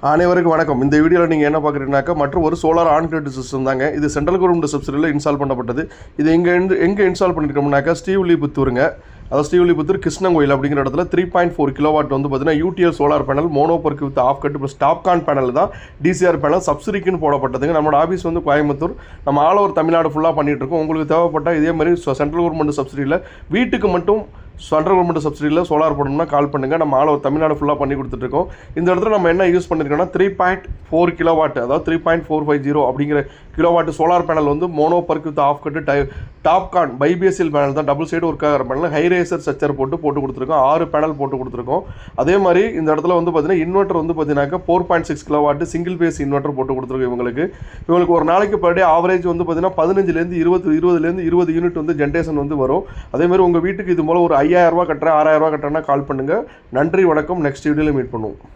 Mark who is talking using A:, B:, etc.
A: அனைவருக்கும் வணக்கம். இந்த வீடியோவில் நீங்கள் என்ன பார்க்குறீங்கன்னாக்கா மற்றும் ஒரு சோலார் ஆன் கிரிட் சிஸ்டம் தாங்க. இது சென்ட்ரல் கவர்மெண்ட் சப்சிடியில் இன்ஸ்டால் பண்ணப்பட்டது. இது எங்கே இன்ஸ்டால் பண்ணியிருக்கோம்னாக்கா ஸ்ரீவில்லிபுத்தூருங்க. அதாவது ஸ்ரீவில்லிபுத்தூர் கிருஷ்ணங்கோயில் அப்படிங்கிற இடத்துல 3.4 கிலோவாட் வந்து பார்த்தீங்கன்னா UTL solar panel mono work with half cut plus topcon panel தான் டிசிஆர் பேனல் சப்சிடிக்குன்னு போடப்பட்டதுங்க. நம்மளோட ஆஃபீஸ் வந்து கோயம்புத்தூர். நம்ம ஆல் ஓவர் தமிழ்நாடு ஃபுல்லாக பண்ணிகிட்டு இருக்கோம். உங்களுக்கு தேவைப்பட்டால் இதே மாதிரி சென்ட்ரல் கவர்மெண்ட் சப்சிடியில் வீட்டுக்கு மட்டும் சென்ட்ரல் கவர்மெண்ட் சப்சிடியில் சோலார் போடணும்னா கால் பண்ணுங்கள். நம்ம ஆல் ஓவர் தமிழ்நாடு ஃபுல்லாக பண்ணி கொடுத்துட்ருக்கோம். இந்த இடத்துல நம்ம என்ன யூஸ் பண்ணியிருக்கோம்னா 3.4 கிலோவாட், அதாவது 3.450 அப்படிங்கிற கிலோவாட் சோலார் பேனல் வந்து mono work with half cut TOPCon பைபிஎஸ்எல் பேனல் தான். டபுள் சைடு ஒர்க் ஆகிற பேனல் ஹை ரேசர் ஸ்ட்ரக்சர் போட்டு கொடுத்துருக்கோம். 6 பேனல் போட்டு கொடுத்துருக்கோம். அதே மாதிரி இந்த இடத்துல வந்து பார்த்தீங்கன்னா இன்வெர்ட்டர் வந்து பார்த்தீங்கன்னா 4.6 கிலோவாட் சிங்கிள் பேஸ் இன்வெர்ட்டர் போட்டு கொடுத்துருக்கோம். இவங்களுக்கு ஒரு நாளைக்கு பர் டே ஆவரேஜ் வந்து பார்த்தீங்கன்னா 15லேருந்து 20 யூனிட் வந்து ஜென்ரேஷன் வந்து வரும். அதே மாதிரி உங்கள் வீட்டுக்கு இது மூலம் ஒரு 5000 ரூபா கட்டுறேன் 6000 ரூபா கட்டுறேன்னா கால் பண்ணுங்கள். நன்றி, வணக்கம். நெக்ஸ்ட் வீடியோவில் மீட் பண்ணுவோம்.